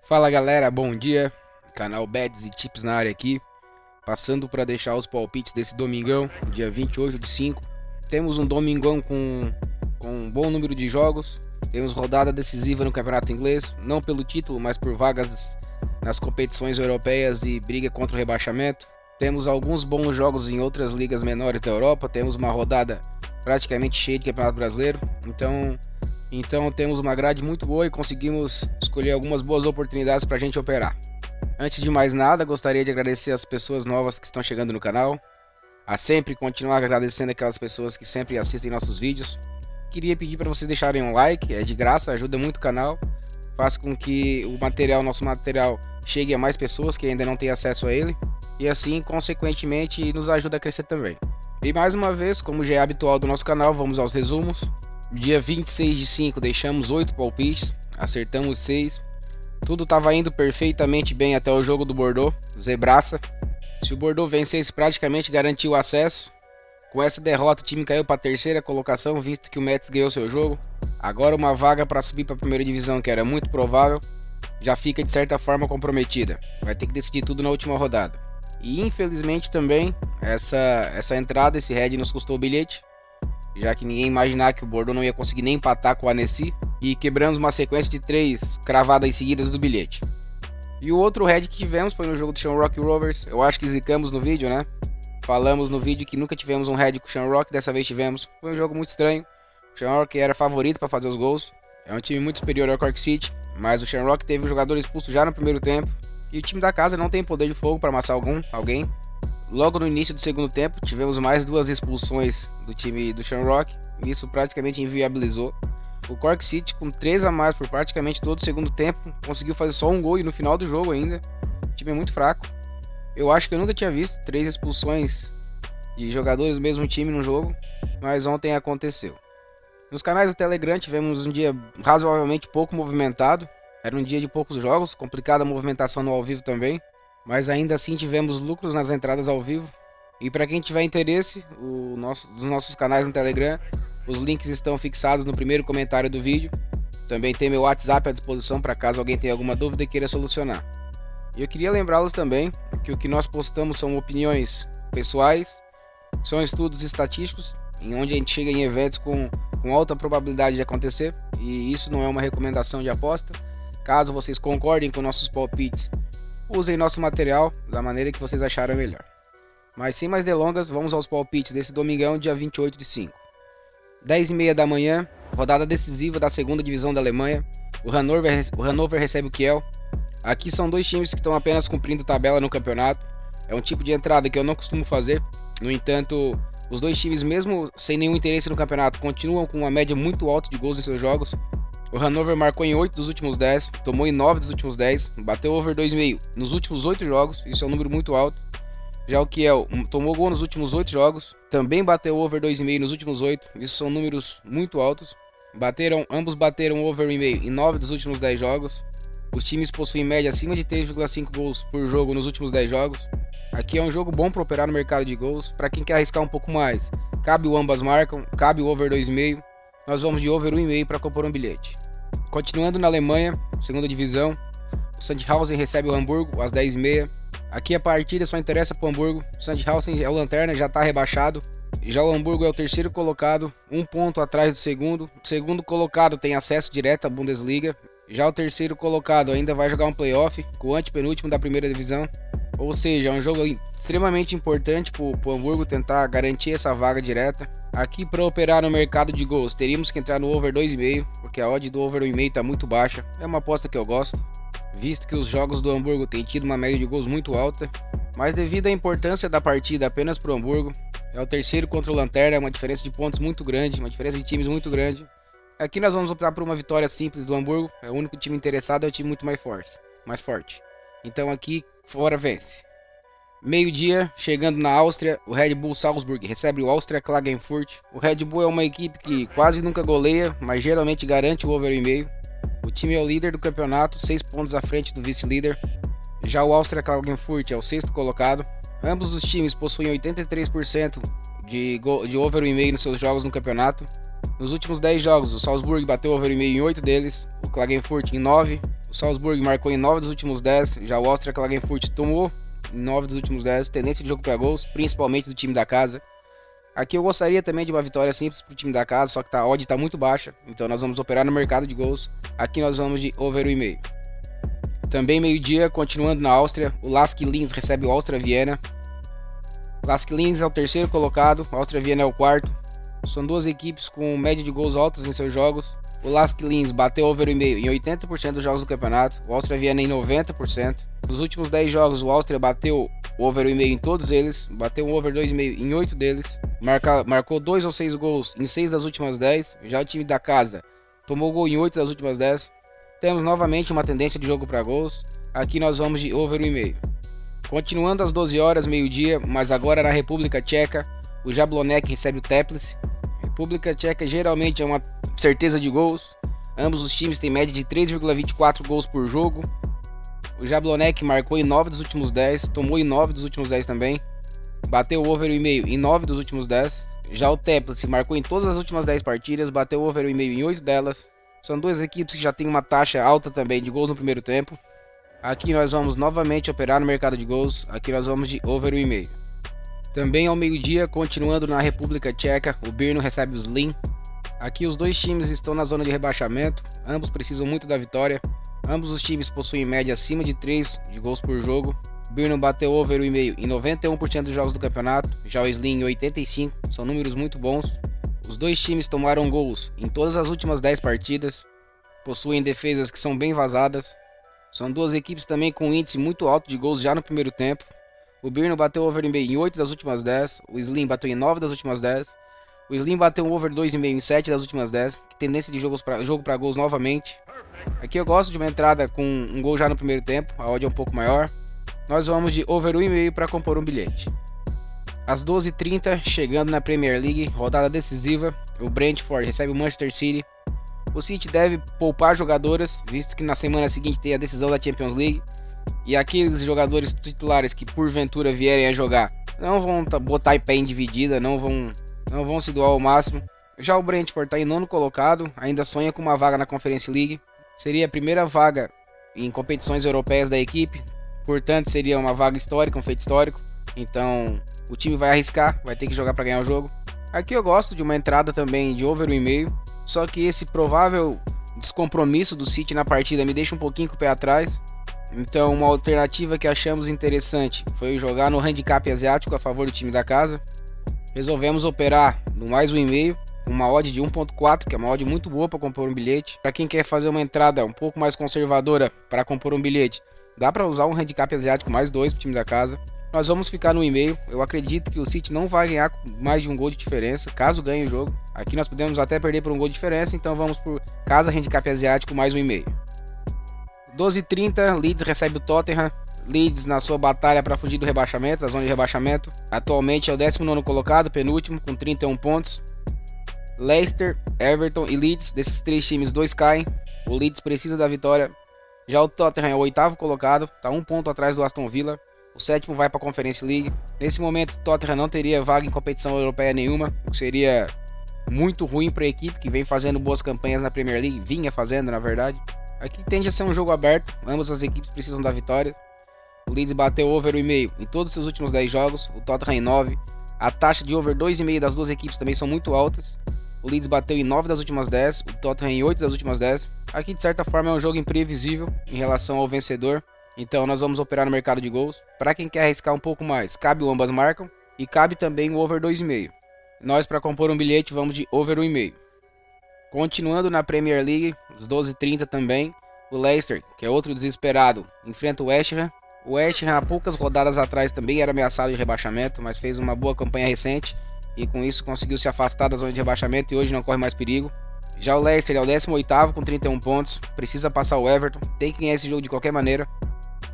Fala galera, bom dia. Canal Bets e Tips na área aqui. Passando para deixar os palpites desse domingão, dia 28 de 5. Temos um domingão com um bom número de jogos. Temos rodada decisiva no campeonato inglês, não pelo título, mas por vagas nas competições europeias e briga contra o rebaixamento. Temos alguns bons jogos em outras ligas menores da Europa. Temos uma rodada praticamente cheia de campeonato brasileiro. Então temos uma grade muito boa e conseguimos escolher algumas boas oportunidades para a gente operar. Antes de mais nada, gostaria de agradecer as pessoas novas que estão chegando no canal. A sempre continuar agradecendo aquelas pessoas que sempre assistem nossos vídeos. Queria pedir para vocês deixarem um like, é de graça, ajuda muito o canal. Faz com que nosso material chegue a mais pessoas que ainda não têm acesso a ele. E assim, consequentemente, nos ajuda a crescer também. E mais uma vez, como já é habitual do nosso canal, vamos aos resumos. Dia 26 de 5 deixamos 8 palpites, acertamos 6. Tudo estava indo perfeitamente bem até o jogo do Bordeaux, Zebraça. Se o Bordeaux vencesse, praticamente garantiu o acesso. Com essa derrota o time caiu para a terceira colocação, visto que o Metz ganhou seu jogo. Agora uma vaga para subir para a primeira divisão, que era muito provável, já fica de certa forma comprometida. Vai ter que decidir tudo na última rodada. E infelizmente também, essa entrada, esse head nos custou o bilhete, já que ninguém imaginava que o Bordeaux não ia conseguir nem empatar com o Annecy, e quebramos uma sequência de 3 cravadas seguidas do bilhete. E o outro head que tivemos foi no jogo do Shamrock Rovers. Eu acho que zicamos no vídeo, né? Falamos no vídeo que nunca tivemos um head com o Shamrock, dessa vez tivemos. Foi um jogo muito estranho. O Shamrock era favorito para fazer os gols. É um time muito superior ao Cork City, mas o Shamrock teve um jogador expulso já no primeiro tempo. E o time da casa não tem poder de fogo para amassar alguém. Logo no início do segundo tempo, tivemos mais 2 expulsões do time do Shamrock. Isso praticamente inviabilizou. O Cork City, com 3 a mais por praticamente todo o segundo tempo, conseguiu fazer só um gol e no final do jogo ainda. O time é muito fraco. Eu acho que eu nunca tinha visto 3 expulsões de jogadores do mesmo time no jogo, mas ontem aconteceu. Nos canais do Telegram tivemos um dia razoavelmente pouco movimentado. Era um dia de poucos jogos, complicada a movimentação no ao vivo também. Mas ainda assim tivemos lucros nas entradas ao vivo. E para quem tiver interesse, dos nossos canais no Telegram, os links estão fixados no primeiro comentário do vídeo. Também tem meu WhatsApp à disposição para caso alguém tenha alguma dúvida e queira solucionar. E eu queria lembrá-los também que o que nós postamos são opiniões pessoais, são estudos estatísticos, em onde a gente chega em eventos com alta probabilidade de acontecer. E isso não é uma recomendação de aposta. Caso vocês concordem com nossos palpites, usem nosso material da maneira que vocês acharem melhor. Mas sem mais delongas, vamos aos palpites desse domingão, dia 28 de 5. 10h30 da manhã, rodada decisiva da segunda divisão da Alemanha. O Hannover recebe o Kiel. Aqui são 2 times que estão apenas cumprindo tabela no campeonato. É um tipo de entrada que eu não costumo fazer. No entanto, os 2 times, mesmo sem nenhum interesse no campeonato, continuam com uma média muito alta de gols em seus jogos. O Hannover marcou em 8 dos últimos 10, tomou em 9 dos últimos 10, bateu over 2,5 nos últimos 8 jogos, isso é um número muito alto. Já o Kiel tomou gol nos últimos 8 jogos, também bateu over 2,5 nos últimos 8, isso são números muito altos. Ambos bateram over 1,5 em 9 dos últimos 10 jogos. Os times possuem média acima de 3,5 gols por jogo nos últimos 10 jogos. Aqui é um jogo bom para operar no mercado de gols, para quem quer arriscar um pouco mais. Cabe o ambas marcam, cabe o over 2,5. Nós vamos de over 1,5 para compor um bilhete. Continuando na Alemanha, segunda divisão, o Sandhausen recebe o Hamburgo às 10h30. Aqui a partida só interessa para o Hamburgo. O Sandhausen é o lanterna, já está rebaixado. Já o Hamburgo é o terceiro colocado, 1 ponto atrás do segundo. O segundo colocado tem acesso direto à Bundesliga. Já o terceiro colocado ainda vai jogar um playoff com o antepenúltimo da primeira divisão. Ou seja, é um jogo extremamente importante para o Hamburgo tentar garantir essa vaga direta. Aqui, para operar no mercado de gols, teríamos que entrar no over 2,5, porque a odd do over 1,5 está muito baixa. É uma aposta que eu gosto, visto que os jogos do Hamburgo têm tido uma média de gols muito alta. Mas devido à importância da partida apenas para o Hamburgo, é o terceiro contra o Lanterna, é uma diferença de pontos muito grande, uma diferença de times muito grande. Aqui nós vamos optar por uma vitória simples do Hamburgo, é o único time interessado, é o time muito mais forte. Então aqui, fora vence. Meio-dia, chegando na Áustria, o Red Bull Salzburg recebe o Austria Klagenfurt. O Red Bull é uma equipe que quase nunca goleia, mas geralmente garante o over 1,5. O time é o líder do campeonato, 6 pontos à frente do vice-líder. Já o Austria Klagenfurt é o sexto colocado. Ambos os times possuem 83% de over 1,5 nos seus jogos no campeonato. Nos últimos 10 jogos, o Salzburg bateu over 1,5 em 8 deles, o Klagenfurt em 9, O Salzburg marcou em 9 dos últimos 10. Já o Austria Klagenfurt tomou em 9 dos últimos 10. Tendência de jogo para gols, principalmente do time da casa. Aqui eu gostaria também de uma vitória simples pro time da casa, só que a odd tá muito baixa. Então nós vamos operar no mercado de gols. Aqui nós vamos de over 1,5. Também meio-dia, continuando na Áustria, o Lask Linz recebe o Áustria Viena. Lask Linz é o terceiro colocado, a Áustria Viena é o quarto. São duas equipes com média de gols altos em seus jogos. O Lask Linz bateu over 1,5 em 80% dos jogos do campeonato, o Áustria Viena em 90%. Nos últimos 10 jogos, o Áustria bateu o over 1,5 em todos eles, bateu um over 2,5 em 8 deles, marcou 2 ou 6 gols em 6 das últimas 10. Já o time da casa tomou gol em 8 das últimas 10. Temos novamente uma tendência de jogo para gols. Aqui nós vamos de over 1,5. Continuando às 12 horas, meio-dia, mas agora na República Tcheca, o Jablonec recebe o Teplice. República Tcheca geralmente é uma certeza de gols. Ambos os times têm média de 3,24 gols por jogo. O Jablonec marcou em 9 dos últimos 10, tomou em 9 dos últimos 10 também. Bateu o over 1,5 em 9 dos últimos 10. Já o Teplice marcou em todas as últimas 10 partidas, bateu o over 1,5 em 8 delas. São duas equipes que já têm uma taxa alta também de gols no primeiro tempo. Aqui nós vamos novamente operar no mercado de gols. Aqui nós vamos de over 1,5. Também ao meio-dia, continuando na República Tcheca, o Brno recebe o Zlín. Aqui os dois times estão na zona de rebaixamento. Ambos precisam muito da vitória. Ambos os times possuem média acima de 3 de gols por jogo. O Brno bateu over 1,5 em 91% dos jogos do campeonato. Já o Zlín em 85%. São números muito bons. Os dois times tomaram gols em todas as últimas 10 partidas. Possuem defesas que são bem vazadas. São duas equipes também com um índice muito alto de gols já no primeiro tempo. O Brno bateu over em 8 das últimas 10. O Zlín bateu em 9 das últimas 10. O Zlín bateu um over 2,5 em 7 das últimas 10. Que tendência de jogo para gols novamente. Aqui eu gosto de uma entrada com um gol já no primeiro tempo. A odd é um pouco maior. Nós vamos de over 1,5 para compor um bilhete. Às 12h30, chegando na Premier League, rodada decisiva, o Brentford recebe o Manchester City. O City deve poupar jogadoras, visto que na semana seguinte tem a decisão da Champions League. E aqueles jogadores titulares que porventura vierem a jogar não vão botar em pé em dividida, não vão se doar ao máximo. Já o Brentford está em nono colocado, ainda sonha com uma vaga na Conference League. Seria a primeira vaga em competições europeias da equipe, portanto seria uma vaga histórica, um feito histórico. Então o time vai arriscar, vai ter que jogar para ganhar o jogo. Aqui eu gosto de uma entrada também de over 1,5, só que esse provável descompromisso do City na partida me deixa um pouquinho com o pé atrás. Então uma alternativa que achamos interessante foi jogar no handicap asiático a favor do time da casa. Resolvemos operar no mais 1,5, com uma odd de 1,4, que é uma odd muito boa para compor um bilhete. Para quem quer fazer uma entrada um pouco mais conservadora para compor um bilhete, dá para usar um handicap asiático mais 2 para o time da casa. Nós vamos ficar no 1,5. Eu acredito que o City não vai ganhar com mais de um gol de diferença, caso ganhe o jogo. Aqui nós podemos até perder por um gol de diferença, então vamos por casa handicap asiático mais 1,5. 12h30, Leeds recebe o Tottenham. Leeds na sua batalha para fugir do rebaixamento, da zona de rebaixamento. Atualmente é o 19º colocado, penúltimo, com 31 pontos. Leicester, Everton e Leeds, desses três times, 2 caem. O Leeds precisa da vitória. Já o Tottenham é o 8º colocado, está 1 ponto atrás do Aston Villa. O 7º vai para a Conference League. Nesse momento, o Tottenham não teria vaga em competição europeia nenhuma, o que seria muito ruim para a equipe que vem fazendo boas campanhas na Premier League, vinha fazendo na verdade. Aqui tende a ser um jogo aberto, ambas as equipes precisam da vitória. O Leeds bateu over 1,5 em todos os seus últimos 10 jogos, o Tottenham em 9. A taxa de over 2,5 das duas equipes também são muito altas. O Leeds bateu em 9 das últimas 10, o Tottenham em 8 das últimas 10. Aqui de certa forma é um jogo imprevisível em relação ao vencedor. Então nós vamos operar no mercado de gols. Para quem quer arriscar um pouco mais, cabe o ambas marcam e cabe também o over 2,5. Nós para compor um bilhete vamos de over 1,5. Continuando na Premier League, às 12h30 também, o Leicester, que é outro desesperado, enfrenta o West Ham. O West Ham há poucas rodadas atrás também era ameaçado de rebaixamento, mas fez uma boa campanha recente e com isso conseguiu se afastar da zona de rebaixamento e hoje não corre mais perigo. Já o Leicester é o 18º com 31 pontos, precisa passar o Everton, tem que ganhar esse jogo de qualquer maneira.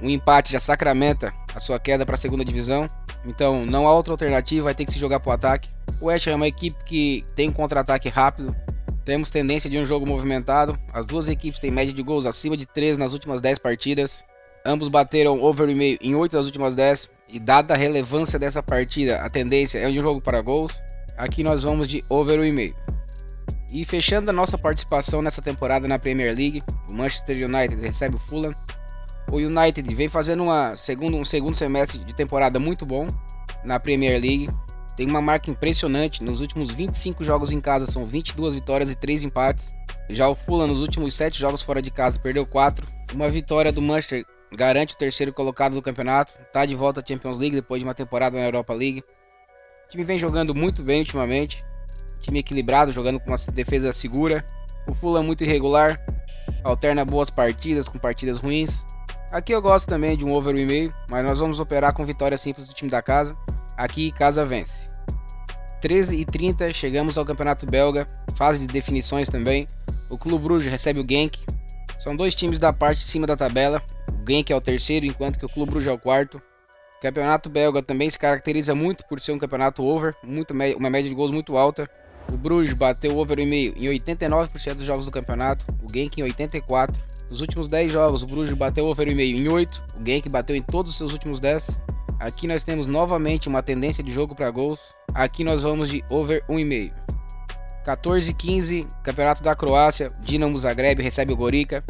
Um empate já sacramenta a sua queda para a segunda divisão, então não há outra alternativa, vai ter que se jogar para o ataque. O West Ham é uma equipe que tem um contra-ataque rápido, temos tendência de um jogo movimentado, as duas equipes têm média de gols acima de 3 nas últimas 10 partidas. Ambos bateram over 1,5 em 8 das últimas 10 e dada a relevância dessa partida, a tendência é de um jogo para gols. Aqui nós vamos de over 1,5. E fechando a nossa participação nessa temporada na Premier League, o Manchester United recebe o Fulham. O United vem fazendo um segundo semestre de temporada muito bom na Premier League. Tem uma marca impressionante, nos últimos 25 jogos em casa são 22 vitórias e 3 empates. Já o Fulham nos últimos 7 jogos fora de casa perdeu 4. Uma vitória do Manchester garante o terceiro colocado do campeonato. Está de volta à Champions League depois de uma temporada na Europa League. O time vem jogando muito bem ultimamente. Time equilibrado, jogando com uma defesa segura. O Fulham muito irregular, alterna boas partidas com partidas ruins. Aqui eu gosto também de um over 1,5, mas nós vamos operar com vitória simples do time da casa. Aqui casa vence. 13h30 chegamos ao Campeonato Belga, fase de definições também. O Clube Bruges recebe o Genk. São dois times da parte de cima da tabela. O Genk é o terceiro, enquanto que o Clube Bruges é o quarto. O Campeonato Belga também se caracteriza muito por ser um campeonato over, uma média de gols muito alta. O Bruges bateu o over 1,5 em 89% dos jogos do campeonato, o Genk em 84%. Nos últimos 10 jogos, o Bruges bateu o over 1,5 em 8, o Genk bateu em todos os seus últimos 10. Aqui nós temos novamente uma tendência de jogo para gols. Aqui nós vamos de over 1,5. 14h15, Campeonato da Croácia, Dinamo Zagreb recebe o Gorica.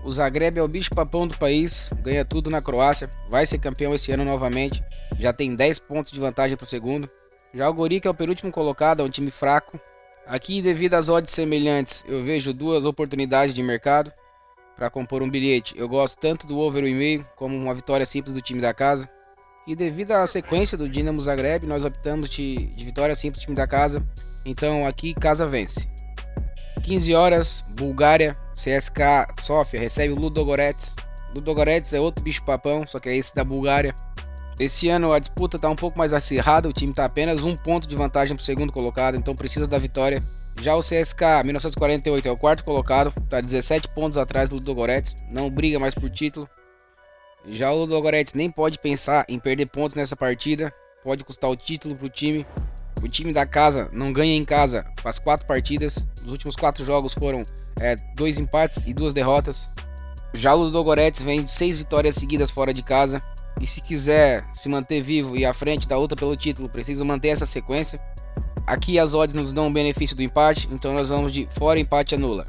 O Zagreb é o bicho papão do país, ganha tudo na Croácia, vai ser campeão esse ano novamente, já tem 10 pontos de vantagem para o segundo. Já o Gorica é o penúltimo colocado, é um time fraco. Aqui, devido às odds semelhantes, eu vejo duas oportunidades de mercado para compor um bilhete. Eu gosto tanto do over 1,5 como uma vitória simples do time da casa. E devido à sequência do Dinamo Zagreb, nós optamos de vitória simples do time da casa. Então aqui casa vence. 15 horas, Bulgária, CSKA Sofia recebe o Ludogorets. Ludogorets é outro bicho papão, só que é esse da Bulgária. Esse ano a disputa está um pouco mais acirrada, o time está apenas um ponto de vantagem para o segundo colocado, então precisa da vitória. Já o CSKA 1948 é o quarto colocado, está 17 pontos atrás do Ludogorets, não briga mais por título. Já o Ludogorets nem pode pensar em perder pontos nessa partida, pode custar o título para o time. O time da casa não ganha em casa faz 4 partidas, os últimos 4 jogos foram 2 empates e 2 derrotas. Já o Ludogorets vem de 6 vitórias seguidas fora de casa, e se quiser se manter vivo e à frente da luta pelo título, precisa manter essa sequência. Aqui as odds nos dão o benefício do empate, então nós vamos de fora empate anula.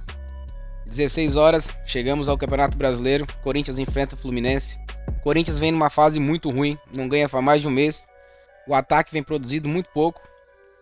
16 horas, chegamos ao Campeonato Brasileiro, Corinthians enfrenta o Fluminense. Corinthians vem numa fase muito ruim, não ganha faz mais de um mês. O ataque vem produzido muito pouco,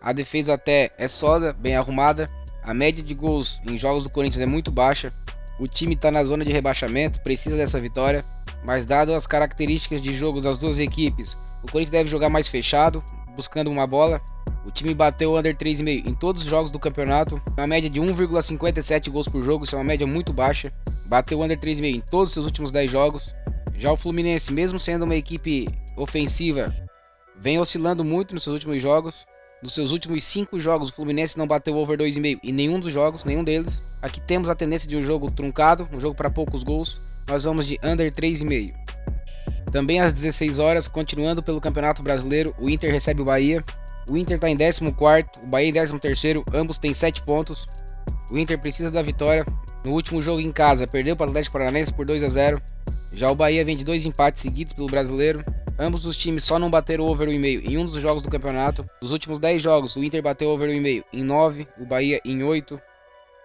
a defesa até é sólida, bem arrumada. A média de gols em jogos do Corinthians é muito baixa. O time está na zona de rebaixamento, precisa dessa vitória. Mas dado as características de jogo das duas equipes, o Corinthians deve jogar mais fechado, buscando uma bola. O time bateu o under 3,5 em todos os jogos do campeonato, uma média de 1,57 gols por jogo, isso é uma média muito baixa. Bateu o under 3,5 em todos os seus últimos 10 jogos. Já o Fluminense, mesmo sendo uma equipe ofensiva, vem oscilando muito nos seus últimos jogos. Nos seus últimos 5 jogos, o Fluminense não bateu over 2,5 em nenhum dos jogos, nenhum deles. Aqui temos a tendência de um jogo truncado, um jogo para poucos gols. Nós vamos de under 3,5. Também às 16 horas, continuando pelo Campeonato Brasileiro, o Inter recebe o Bahia. O Inter está em 14º, o Bahia em 13º, ambos têm 7 pontos. O Inter precisa da vitória. No último jogo em casa, perdeu para o Atlético Paranaense por 2-0. Já o Bahia vem de 2 empates seguidos pelo Brasileiro. Ambos os times só não bateram over 1,5 em um dos jogos do campeonato. Nos últimos 10 jogos, o Inter bateu over 1,5 em 9, o Bahia em 8.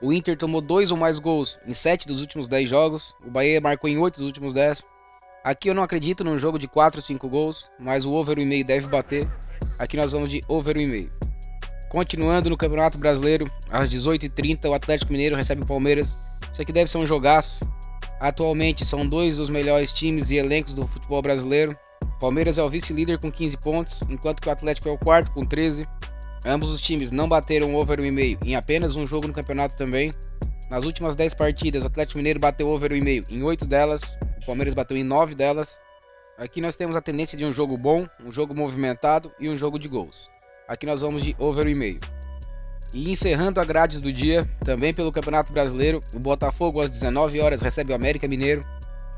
O Inter tomou 2 ou mais gols em 7 dos últimos 10 jogos, o Bahia marcou em 8 dos últimos 10. Aqui eu não acredito num jogo de 4 ou 5 gols, mas o over 1,5 deve bater. Aqui nós vamos de over 1,5. Continuando no Campeonato Brasileiro, às 18h30 o Atlético Mineiro recebe o Palmeiras. Isso aqui deve ser um jogaço. Atualmente são 2 dos melhores times e elencos do futebol brasileiro. Palmeiras é o vice-líder com 15 pontos, enquanto que o Atlético é o quarto com 13. Ambos os times não bateram over 1,5 em apenas um jogo no campeonato também. Nas últimas 10 partidas, o Atlético Mineiro bateu over 1,5 em 8 delas, o Palmeiras bateu em 9 delas. Aqui nós temos a tendência de um jogo bom, um jogo movimentado e um jogo de gols. Aqui nós vamos de over 1,5. E encerrando a grade do dia, também pelo Campeonato Brasileiro, o Botafogo às 19 horas recebe o América Mineiro.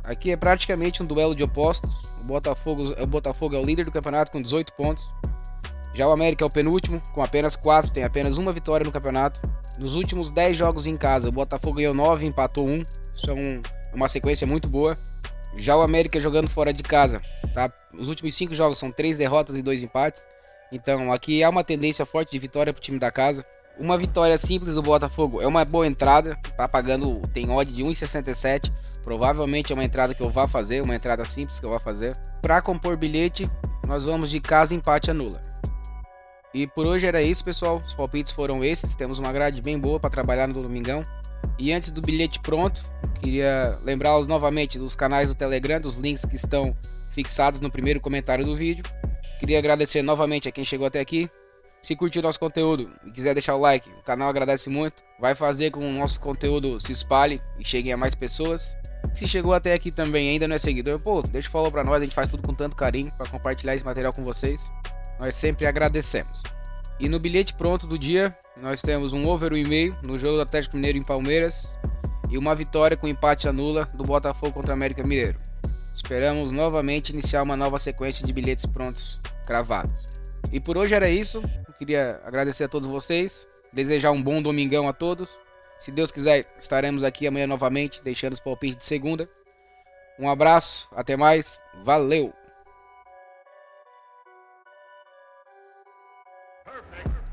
Aqui é praticamente um duelo de opostos. O Botafogo é o líder do campeonato com 18 pontos. Já o América é o penúltimo, com apenas 4, tem apenas uma vitória no campeonato. Nos últimos 10 jogos em casa, o Botafogo ganhou 9 e empatou 1. Isso é uma sequência muito boa. Já o América jogando fora de casa, tá? Os últimos 5 jogos são 3 derrotas e 2 empates. Então aqui há uma tendência forte de vitória para o time da casa. Uma vitória simples do Botafogo é uma boa entrada, tá pagando, tem odd de 1,67, provavelmente é uma entrada que eu vá fazer, uma entrada simples que eu vá fazer. Para compor bilhete, nós vamos de casa, empate, anula. E por hoje era isso, pessoal, os palpites foram esses, temos uma grade bem boa para trabalhar no domingão. E antes do bilhete pronto, queria lembrá-los novamente dos canais do Telegram, dos links que estão fixados no primeiro comentário do vídeo. Queria agradecer novamente a quem chegou até aqui. Se curtiu nosso conteúdo e quiser deixar o like, o canal agradece muito. Vai fazer com que o nosso conteúdo se espalhe e chegue a mais pessoas. Se chegou até aqui também e ainda não é seguidor, pô, deixa o follow pra nós, a gente faz tudo com tanto carinho para compartilhar esse material com vocês. Nós sempre agradecemos. E no bilhete pronto do dia, nós temos um over 1,5 no jogo do Atlético Mineiro em Palmeiras e uma vitória com empate anula do Botafogo contra o América Mineiro. Esperamos novamente iniciar uma nova sequência de bilhetes prontos cravados. E por hoje era isso, eu queria agradecer a todos vocês, desejar um bom domingão a todos. Se Deus quiser, estaremos aqui amanhã novamente, deixando os palpites de segunda. Um abraço, até mais, valeu! Perfect.